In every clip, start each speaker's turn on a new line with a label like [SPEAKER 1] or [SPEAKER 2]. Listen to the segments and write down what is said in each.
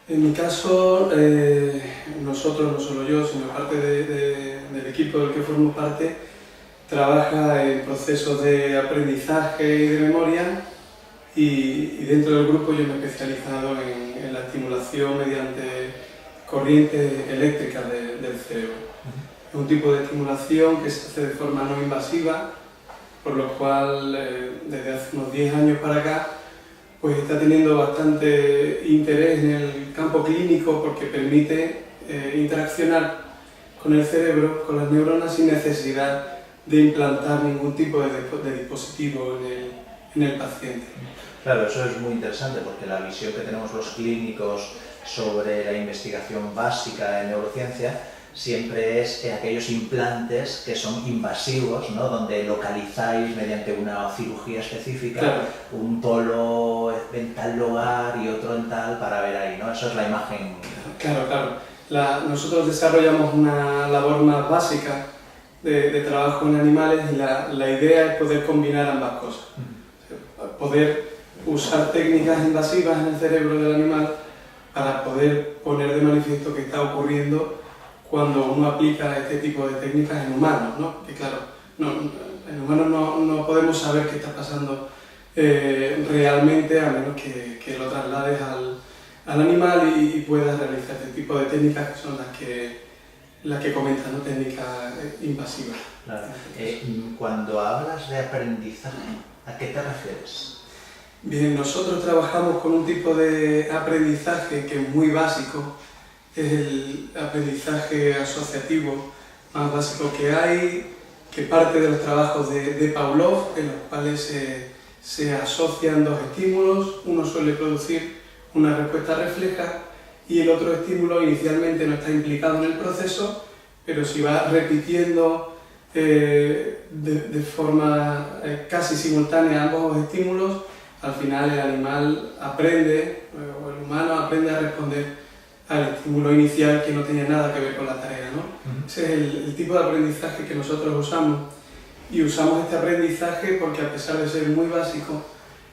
[SPEAKER 1] En mi caso, nosotros, no solo yo, sino parte del equipo del que formo parte, trabaja en procesos de aprendizaje y de memoria y dentro del grupo yo me he especializado en la estimulación mediante corrientes eléctricas del cerebro. Es un tipo de estimulación que se hace de forma no invasiva, por lo cual desde hace unos 10 años para acá pues está teniendo bastante interés en el campo clínico porque permite interaccionar con el cerebro, con las neuronas, sin necesidad de implantar ningún tipo de dispositivo en el paciente.
[SPEAKER 2] Claro, eso es muy interesante porque la visión que tenemos los clínicos sobre la investigación básica en neurociencia siempre es aquellos implantes que son invasivos, ¿no? Donde localizáis mediante una cirugía específica, claro, un polo en lugar y otro en tal para ver ahí, ¿no? Eso es la imagen.
[SPEAKER 1] Claro. Nosotros desarrollamos una labor más básica de trabajo en animales y la idea es poder combinar ambas cosas. Poder usar técnicas invasivas en el cerebro del animal para poder poner de manifiesto qué está ocurriendo cuando uno aplica este tipo de técnicas en humanos, ¿no? Que claro, en humanos no podemos saber qué está pasando realmente a menos que lo traslades al animal y puedas realizar este tipo de técnicas que son las que comentan, ¿no? Técnicas invasivas.
[SPEAKER 2] Claro. Cuando hablas de aprendizaje, ¿a qué te refieres?
[SPEAKER 1] Bien, nosotros trabajamos con un tipo de aprendizaje que es muy básico, es el aprendizaje asociativo más básico que hay, que parte de los trabajos de Pavlov, en los cuales se asocian dos estímulos, uno suele producir una respuesta refleja y el otro estímulo inicialmente no está implicado en el proceso, pero si va repitiendo de forma casi simultánea ambos estímulos, al final el animal aprende, o el humano aprende a responder al estímulo inicial que no tenía nada que ver con la tarea, ¿no? Ese es el tipo de aprendizaje que nosotros usamos. Y usamos este aprendizaje porque a pesar de ser muy básico,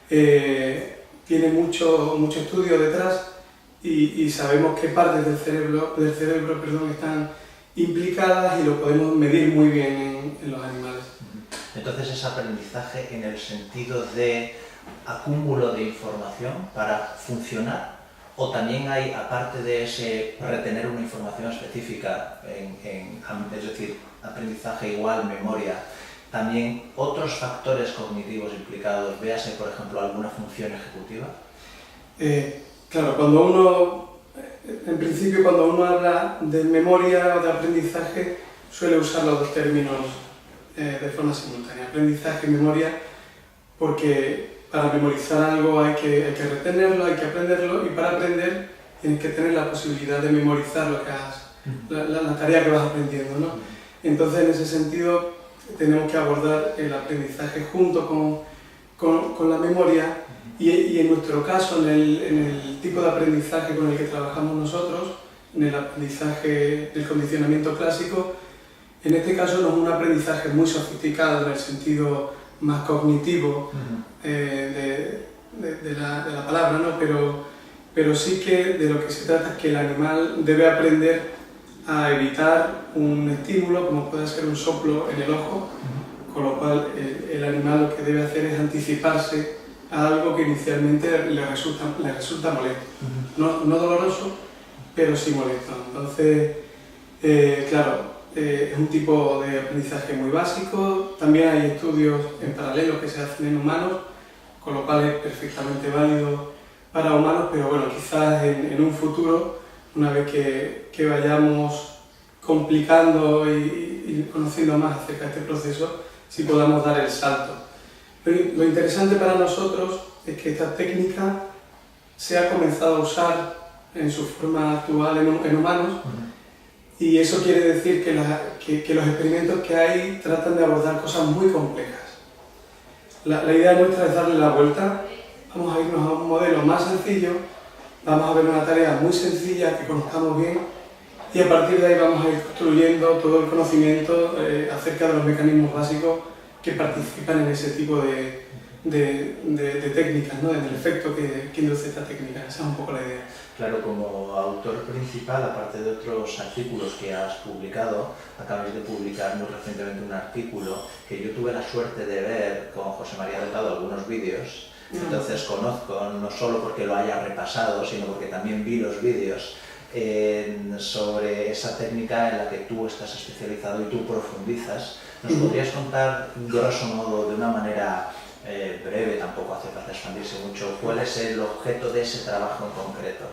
[SPEAKER 1] tiene mucho estudio detrás y sabemos qué partes del cerebro están implicadas y lo podemos medir muy bien en los animales.
[SPEAKER 2] Entonces es aprendizaje en el sentido de acúmulo de información para funcionar, o también hay, aparte de ese retener una información específica, es decir, aprendizaje igual memoria, también otros factores cognitivos implicados, véase por ejemplo alguna función ejecutiva?
[SPEAKER 1] Claro, en principio cuando uno habla de memoria o de aprendizaje suele usar los dos términos de forma simultánea, aprendizaje y memoria, porque para memorizar algo hay que retenerlo, hay que aprenderlo, y para aprender tienes que tener la posibilidad de memorizar lo que la tarea que vas aprendiendo, ¿no? Entonces, en ese sentido, tenemos que abordar el aprendizaje junto con la memoria y en nuestro caso, en el tipo de aprendizaje con el que trabajamos nosotros, en el aprendizaje del condicionamiento clásico, en este caso no es un aprendizaje muy sofisticado en el sentido más cognitivo de la palabra, ¿no? Pero sí que de lo que se trata es que el animal debe aprender a evitar un estímulo como puede ser un soplo en el ojo, con lo cual el animal lo que debe hacer es anticiparse a algo que inicialmente le resulta molesto. No doloroso, pero sí molesto. Entonces, claro, es un tipo de aprendizaje muy básico. También hay estudios en paralelo que se hacen en humanos, con lo cual es perfectamente válido para humanos, pero bueno, quizás en un futuro, una vez que vayamos complicando y conociendo más acerca de este proceso, sí podamos dar el salto. Lo interesante para nosotros es que esta técnica se ha comenzado a usar en su forma actual en humanos, y eso quiere decir que los experimentos que hay tratan de abordar cosas muy complejas. La idea nuestra es darle la vuelta, vamos a irnos a un modelo más sencillo, vamos a ver una tarea muy sencilla que conozcamos bien y a partir de ahí vamos a ir construyendo todo el conocimiento acerca de los mecanismos básicos que participan en ese tipo de técnicas, ¿no? Del efecto que induce esta técnica. Esa es un poco la idea.
[SPEAKER 2] Claro, como autor principal, aparte de otros artículos que has publicado, acabas de publicar muy recientemente un artículo que yo tuve la suerte de ver con José María Delgado algunos vídeos. Entonces conozco, no solo porque lo haya repasado, sino porque también vi los vídeos sobre esa técnica en la que tú estás especializado y tú profundizas. ¿Nos podrías contar, grosso modo, de una manera breve, tampoco hace falta expandirse mucho, cuál es el objeto de ese trabajo en concreto?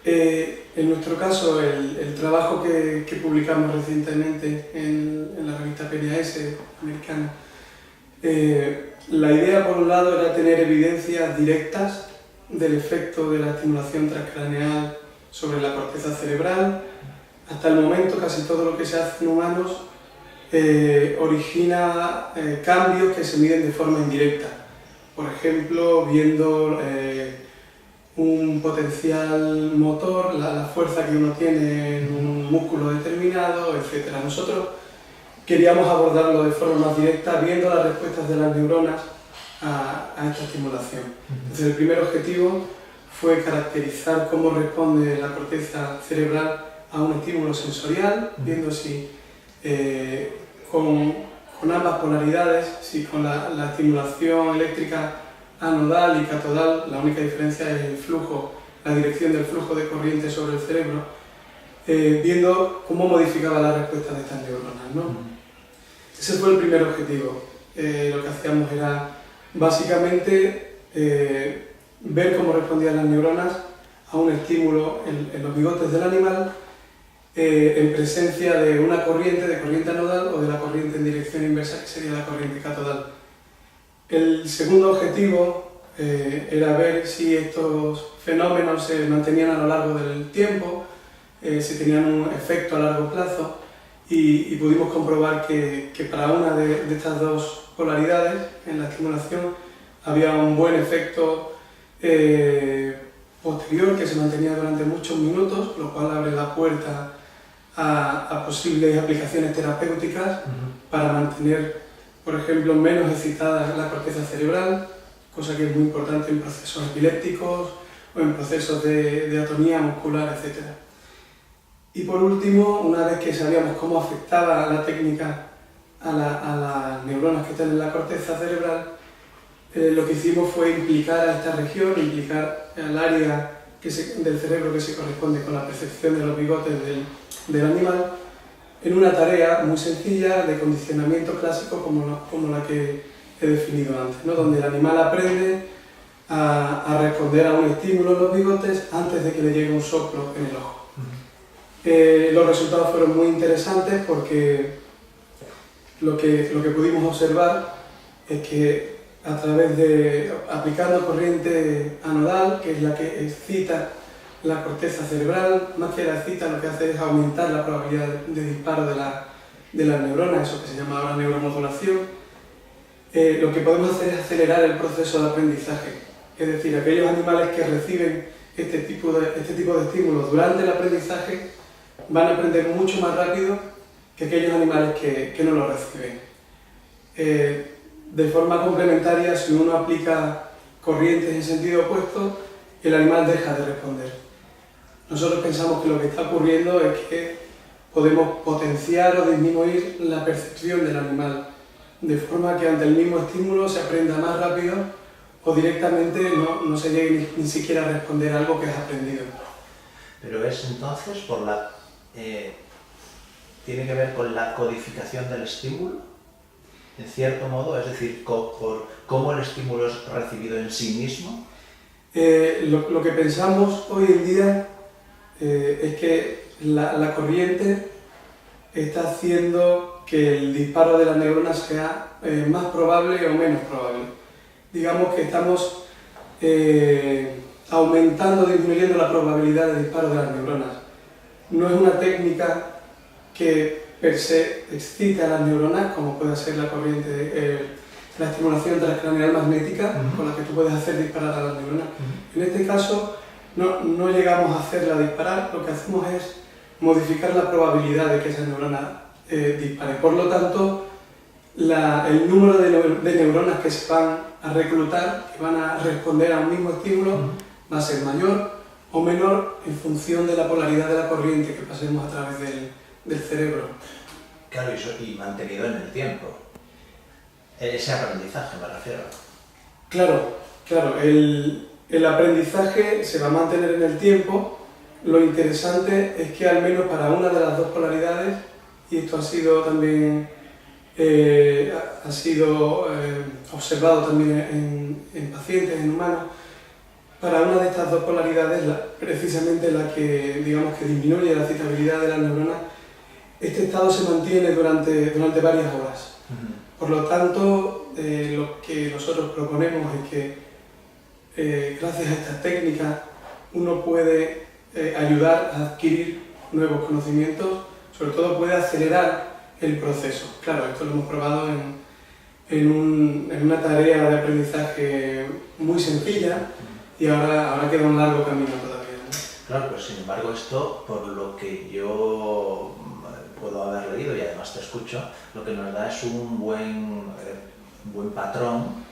[SPEAKER 1] En nuestro caso, el trabajo que publicamos recientemente en la revista PNAS americana, la idea, por un lado, era tener evidencias directas del efecto de la estimulación transcraneal sobre la corteza cerebral. Hasta el momento, casi todo lo que se hace en humanos origina cambios que se miden de forma indirecta. Por ejemplo, viendo un potencial motor, la fuerza que uno tiene en un músculo determinado, etc. Nosotros queríamos abordarlo de forma más directa, viendo las respuestas de las neuronas a esta estimulación. Entonces, el primer objetivo fue caracterizar cómo responde la corteza cerebral a un estímulo sensorial, viendo si con ambas polaridades, si con la estimulación eléctrica anodal y catodal, la única diferencia es el flujo, la dirección del flujo de corriente sobre el cerebro, viendo cómo modificaba la respuesta de estas neuronas, ¿no? Ese fue el primer objetivo. Lo que hacíamos era básicamente ver cómo respondían las neuronas a un estímulo en los bigotes del animal en presencia de una corriente anodal o de la corriente en dirección inversa, que sería la corriente catodal. El segundo objetivo era ver si estos fenómenos se mantenían a lo largo del tiempo, si tenían un efecto a largo plazo, y pudimos comprobar que para una de estas dos polaridades en la estimulación había un buen efecto posterior que se mantenía durante muchos minutos, lo cual abre la puerta a posibles aplicaciones terapéuticas para mantener, por ejemplo, menos excitada la corteza cerebral, cosa que es muy importante en procesos epilépticos o en procesos de atonía muscular, etc. Y por último, una vez que sabíamos cómo afectaba la técnica a las neuronas que están en la corteza cerebral, lo que hicimos fue implicar a esta región, implicar al área del cerebro que se corresponde con la percepción de los bigotes del animal, en una tarea muy sencilla de condicionamiento clásico como la que he definido antes, ¿no? Donde el animal aprende a responder a un estímulo en los bigotes antes de que le llegue un soplo en el ojo. Los resultados fueron muy interesantes porque lo que pudimos observar es que aplicando corriente anodal, que es la que excita la corteza cerebral, más que la excita, lo que hace es aumentar la probabilidad de disparo de las neuronas, eso que se llama ahora neuromodulación. Lo que podemos hacer es acelerar el proceso de aprendizaje, es decir, aquellos animales que reciben este tipo de estímulos durante el aprendizaje van a aprender mucho más rápido que aquellos animales que no lo reciben. De forma complementaria, si uno aplica corrientes en sentido opuesto, el animal deja de responder. Nosotros pensamos que lo que está ocurriendo es que podemos potenciar o disminuir la percepción del animal, de forma que ante el mismo estímulo se aprenda más rápido o directamente no se llegue ni siquiera a responder algo que has aprendido.
[SPEAKER 2] Pero es entonces tiene que ver con la codificación del estímulo, en cierto modo, es decir, por cómo el estímulo es recibido en sí mismo.
[SPEAKER 1] Lo que pensamos hoy en día es que la corriente está haciendo que el disparo de las neuronas sea más probable o menos probable. Digamos que estamos aumentando o disminuyendo la probabilidad de disparo de las neuronas. No es una técnica que per se excita a las neuronas, como puede ser la corriente, la estimulación transcraneal magnética, con la que tú puedes hacer disparar a las neuronas. En este caso, no llegamos a hacerla disparar, lo que hacemos es modificar la probabilidad de que esa neurona dispare. Por lo tanto, el número de neuronas que se van a reclutar, que van a responder a un mismo estímulo, va a ser mayor o menor en función de la polaridad de la corriente que pasemos a través del cerebro.
[SPEAKER 2] Claro, y mantenido en el tiempo. Ese aprendizaje me refiero.
[SPEAKER 1] Claro, el aprendizaje se va a mantener en el tiempo. Lo interesante es que al menos para una de las dos polaridades, y esto ha sido también observado también en pacientes, en humanos, para una de estas dos polaridades, precisamente la que, digamos, que disminuye la excitabilidad de las neuronas, este estado se mantiene durante varias horas. Por lo tanto, lo que nosotros proponemos es que gracias a esta técnica uno puede ayudar a adquirir nuevos conocimientos, sobre todo puede acelerar el proceso. Claro, esto lo hemos probado en una tarea de aprendizaje muy sencilla y ahora queda un largo camino todavía, ¿no?
[SPEAKER 2] Claro, pues sin embargo esto, por lo que yo puedo haber leído y además te escucho, lo que nos da es un buen patrón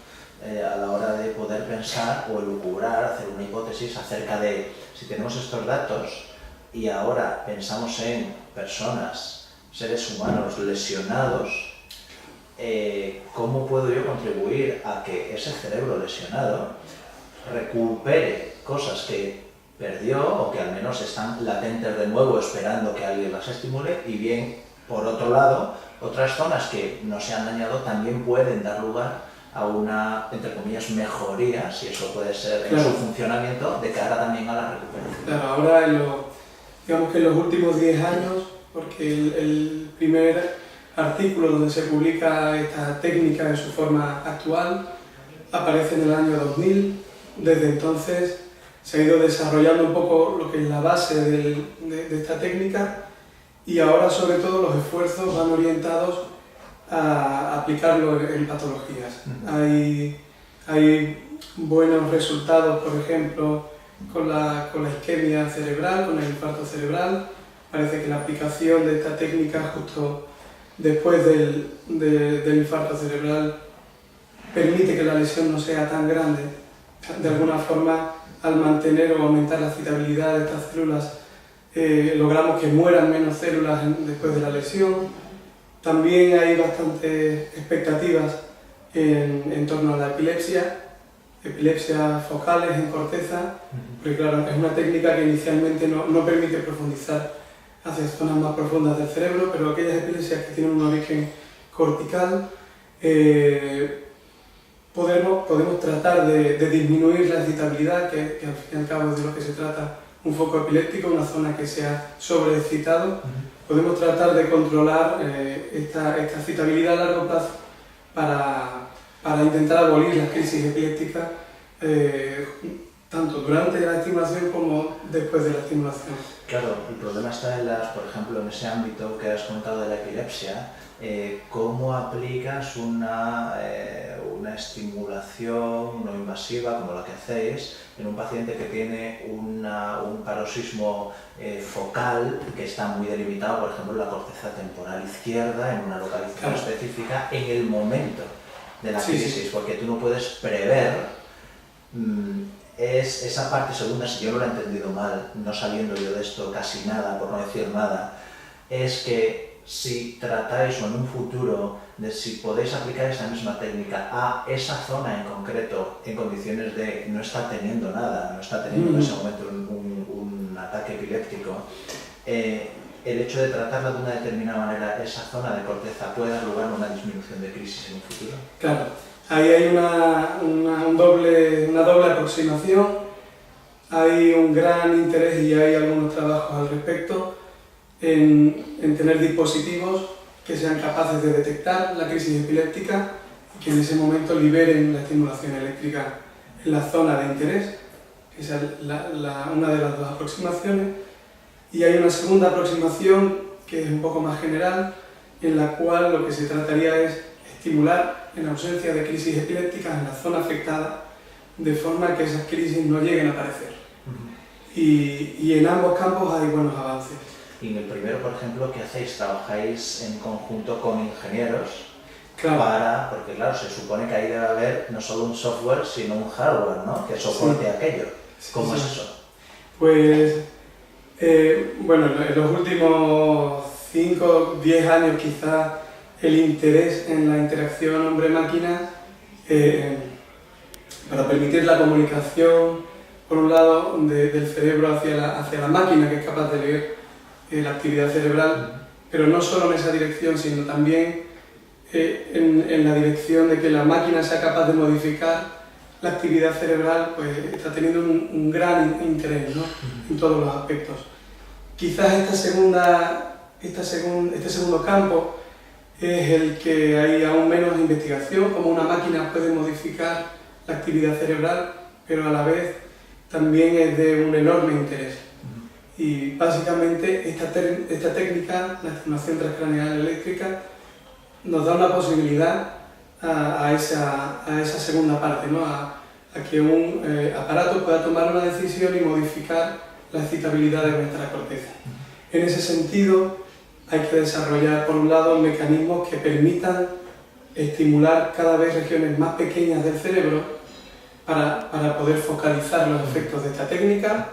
[SPEAKER 2] a la hora de poder pensar o elucubrar, hacer una hipótesis acerca de si tenemos estos datos y ahora pensamos en personas, seres humanos lesionados, ¿cómo puedo yo contribuir a que ese cerebro lesionado recupere cosas que perdió o que al menos están latentes de nuevo esperando que alguien las estimule? Y bien, por otro lado, otras zonas que no se han dañado también pueden dar lugar a una, entre comillas, mejoría, si eso puede ser, en su funcionamiento, de cara también a la recuperación.
[SPEAKER 1] Claro, ahora digamos que en los últimos 10 años, porque el primer artículo donde se publica esta técnica en su forma actual aparece en el año 2000, desde entonces se ha ido desarrollando un poco lo que es la base de esta técnica y ahora sobre todo los esfuerzos van orientados a aplicarlo en patologías. Hay buenos resultados, por ejemplo, con la isquemia cerebral, con el infarto cerebral. Parece que la aplicación de esta técnica justo después del infarto cerebral permite que la lesión no sea tan grande. De alguna forma, al mantener o aumentar la excitabilidad de estas células, logramos que mueran menos células después de la lesión. También hay bastantes expectativas en torno a la epilepsias focales en corteza, porque claro, es una técnica que inicialmente no permite profundizar hacia zonas más profundas del cerebro, pero aquellas epilepsias que tienen un origen cortical, podemos tratar de disminuir la excitabilidad, que al fin y al cabo es de lo que se trata un foco epiléptico, una zona que se ha sobreexcitado. Podemos tratar de controlar esta excitabilidad a largo plazo para intentar abolir las crisis epilépticas tanto durante la estimulación como después de la estimulación.
[SPEAKER 2] Claro, el problema está por ejemplo, en ese ámbito que has contado de la epilepsia, ¿cómo aplicas una estimulación no invasiva como la que hacéis en un paciente que tiene un paroxismo focal que está muy delimitado, por ejemplo, en la corteza temporal izquierda, en una localización específica, en el momento de la crisis? Porque tú no puedes prever esa parte segunda, si yo no lo he entendido mal, no sabiendo yo de esto casi nada, por no decir nada, es que si tratáis o en un futuro de si podéis aplicar esa misma técnica a esa zona en concreto en condiciones de no estar teniendo nada, no está teniendo en ese momento un ataque epiléptico, el hecho de tratarla de una determinada manera, esa zona de corteza puede dar lugar a una disminución de crisis en un futuro.
[SPEAKER 1] Claro, ahí hay una doble aproximación, hay un gran interés y hay algunos trabajos al respecto en tener dispositivos que sean capaces de detectar la crisis epiléptica y que en ese momento liberen la estimulación eléctrica en la zona de interés. Esa es una de las dos aproximaciones. Y hay una segunda aproximación que es un poco más general, en la cual lo que se trataría es estimular en ausencia de crisis epilépticas en la zona afectada, de forma que esas crisis no lleguen a aparecer. Y en ambos campos hay buenos avances.
[SPEAKER 2] Y en el primero, por ejemplo, ¿qué hacéis? ¿Trabajáis en conjunto con ingenieros?
[SPEAKER 1] Claro.
[SPEAKER 2] porque claro, se supone que ahí debe haber no solo un software, sino un hardware, ¿no? Que soporte aquello. ¿Cómo es eso?
[SPEAKER 1] Pues, bueno, en los últimos 5 o 10 años quizás el interés en la interacción hombre-máquina para permitir la comunicación, por un lado, del cerebro hacia la máquina, que es capaz de leer la actividad cerebral, pero no solo en esa dirección, sino también en la dirección de que la máquina sea capaz de modificar la actividad cerebral, pues está teniendo un gran interés, ¿no? En todos los aspectos. Quizás este segundo campo es el que hay aún menos investigación, como una máquina puede modificar la actividad cerebral, pero a la vez también es de un enorme interés. Y básicamente esta técnica, la estimulación transcraneal eléctrica, nos da una posibilidad a esa segunda parte, ¿no? A que un aparato pueda tomar una decisión y modificar la excitabilidad de nuestra corteza. En ese sentido, hay que desarrollar, por un lado, mecanismos que permitan estimular cada vez regiones más pequeñas del cerebro para poder focalizar los efectos de esta técnica.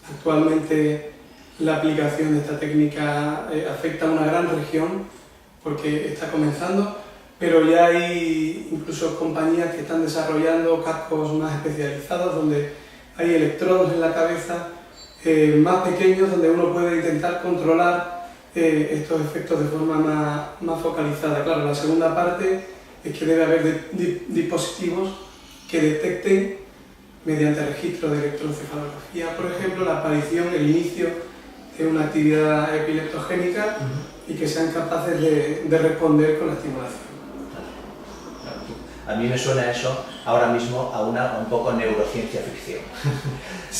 [SPEAKER 1] Actualmente, la aplicación de esta técnica afecta a una gran región porque está comenzando, pero ya hay incluso compañías que están desarrollando cascos más especializados donde hay electrodos en la cabeza más pequeños donde uno puede intentar controlar estos efectos de forma más focalizada. Claro, la segunda parte es que debe haber dispositivos que detecten mediante registro de electroencefalografía, por ejemplo, la aparición, el inicio de una actividad epileptogénica y que sean capaces de responder con la estimulación.
[SPEAKER 2] A mí me suena eso ahora mismo a un poco neurociencia ficción.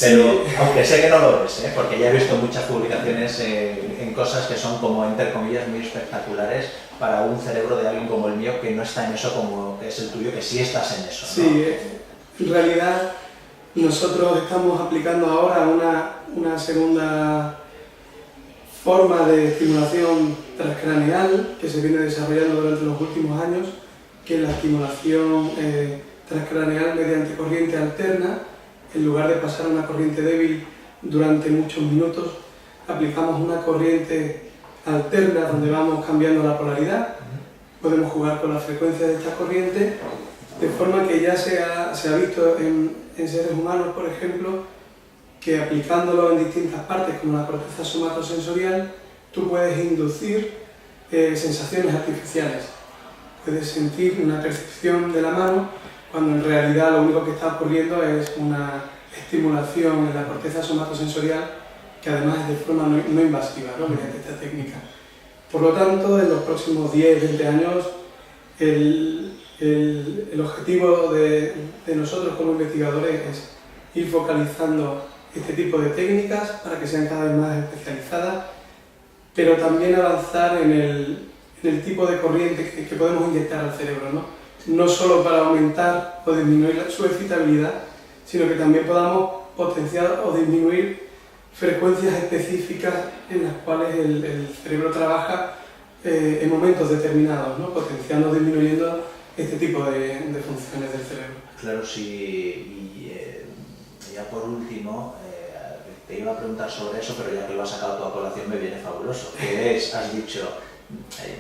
[SPEAKER 2] Pero, sí. Aunque sé que no lo es, porque ya he visto muchas publicaciones en cosas que son como, entre comillas, muy espectaculares para un cerebro de alguien como el mío que no está en eso como es el tuyo, que sí estás en eso, ¿no?
[SPEAKER 1] Sí, en realidad nosotros estamos aplicando ahora una segunda forma de estimulación transcraneal que se viene desarrollando durante los últimos años, que es la estimulación transcraneal mediante corriente alterna. En lugar de pasar una corriente débil durante muchos minutos, aplicamos una corriente alterna donde vamos cambiando la polaridad. Podemos jugar con la frecuencia de esta corriente, de forma que ya se ha visto en seres humanos, por ejemplo, que aplicándolo en distintas partes, como la corteza somatosensorial, tú puedes inducir sensaciones artificiales. Puedes sentir una percepción de la mano cuando en realidad lo único que está ocurriendo es una estimulación en la corteza somatosensorial que además es de forma no invasiva, ¿no? Mediante esta técnica. Por lo tanto, en los próximos 10-20 años, el objetivo de nosotros como investigadores es ir focalizando este tipo de técnicas para que sean cada vez más especializadas, pero también avanzar en el tipo de corriente que podemos inyectar al cerebro, ¿no? No solo para aumentar o disminuir su excitabilidad, sino que también podamos potenciar o disminuir frecuencias específicas en las cuales el cerebro trabaja en momentos determinados, ¿no? Potenciando o disminuyendo este tipo de funciones del cerebro.
[SPEAKER 2] Claro, sí, y ya por último, te iba a preguntar sobre eso, pero ya que lo has sacado tú a colación me viene fabuloso, que es, has dicho,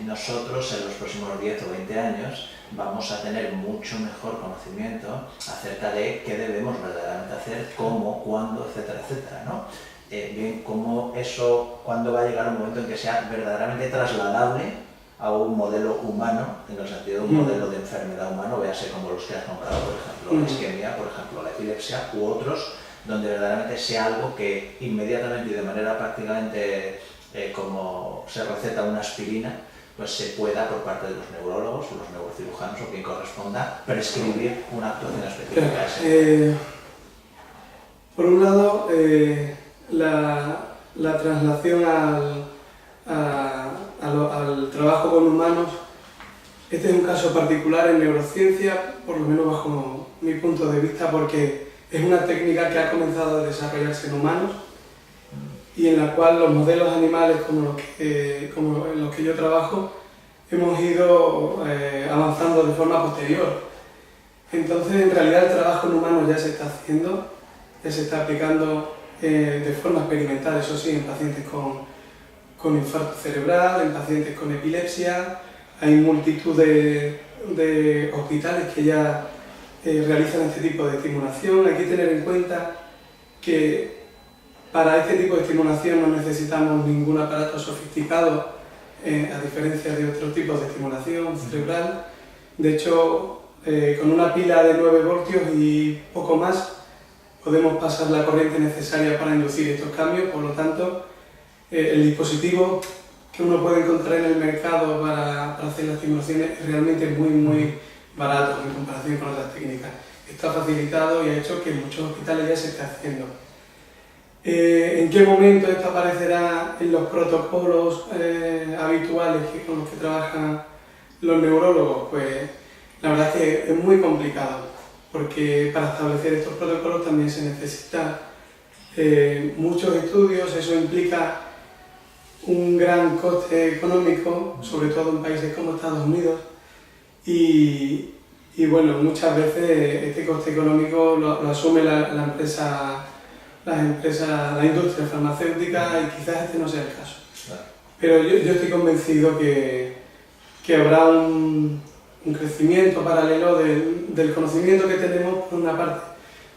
[SPEAKER 2] nosotros en los próximos 10 o 20 años vamos a tener mucho mejor conocimiento acerca de qué debemos verdaderamente hacer, cómo, cuándo, etcétera, etcétera, ¿no? Bien, cómo eso, cuándo va a llegar un momento en que sea verdaderamente trasladable a un modelo humano, en el sentido de un modelo de enfermedad humano, véase como los que has nombrado, por ejemplo, la isquemia, por ejemplo, la epilepsia, u otros, donde verdaderamente sea algo que inmediatamente y de manera prácticamente como se receta una aspirina, pues se pueda por parte de los neurólogos o los neurocirujanos o quien corresponda prescribir una actuación específica.
[SPEAKER 1] Por un lado, la traslación al trabajo con humanos, este es un caso particular en neurociencia, por lo menos bajo mi punto de vista, porque es una técnica que ha comenzado a desarrollarse en humanos y en la cual los modelos animales como en los que yo trabajo hemos ido avanzando de forma posterior. Entonces, en realidad, el trabajo en humanos ya se está haciendo, ya se está aplicando de forma experimental, eso sí, en pacientes con infarto cerebral, en pacientes con epilepsia. Hay multitud de hospitales que ya realizan este tipo de estimulación. Hay que tener en cuenta que para este tipo de estimulación no necesitamos ningún aparato sofisticado, a diferencia de otros tipos de estimulación cerebral. De hecho, con una pila de 9 voltios y poco más podemos pasar la corriente necesaria para inducir estos cambios. Por lo tanto, el dispositivo que uno puede encontrar en el mercado para hacer las estimulaciones es realmente muy barato en comparación con otras técnicas. Está facilitado y ha hecho que en muchos hospitales ya se esté haciendo. ¿En qué momento esto aparecerá en los protocolos habituales con los que trabajan los neurólogos? Pues la verdad es que es muy complicado, porque para establecer estos protocolos también se necesitan muchos estudios. Eso implica un gran coste económico, sobre todo en países como Estados Unidos, y bueno, muchas veces este coste económico lo asume la industria farmacéutica, y quizás este no sea el caso. Pero yo estoy convencido que habrá un crecimiento paralelo del conocimiento que tenemos, por una parte,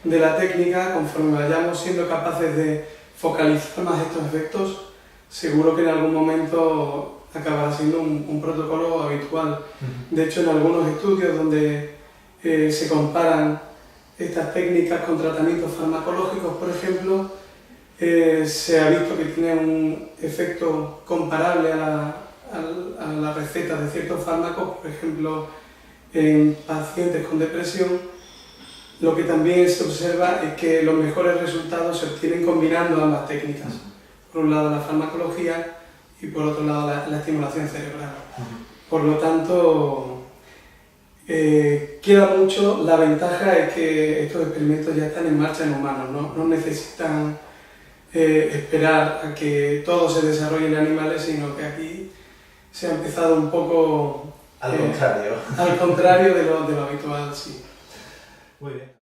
[SPEAKER 1] de la técnica. Conforme vayamos siendo capaces de focalizar más estos efectos, seguro que en algún momento acabará siendo un protocolo habitual. De hecho, en algunos estudios donde se comparan estas técnicas con tratamientos farmacológicos, por ejemplo, se ha visto que tiene un efecto comparable a la receta de ciertos fármacos. Por ejemplo, en pacientes con depresión, lo que también se observa es que los mejores resultados se obtienen combinando ambas técnicas. Por un lado la farmacología y por otro lado la estimulación cerebral. Por lo tanto, queda mucho. La ventaja es que estos experimentos ya están en marcha en humanos, no necesitan esperar a que todo se desarrolle en animales, sino que aquí se ha empezado un poco
[SPEAKER 2] al contrario.
[SPEAKER 1] Al contrario de lo habitual, sí.
[SPEAKER 2] Muy bien.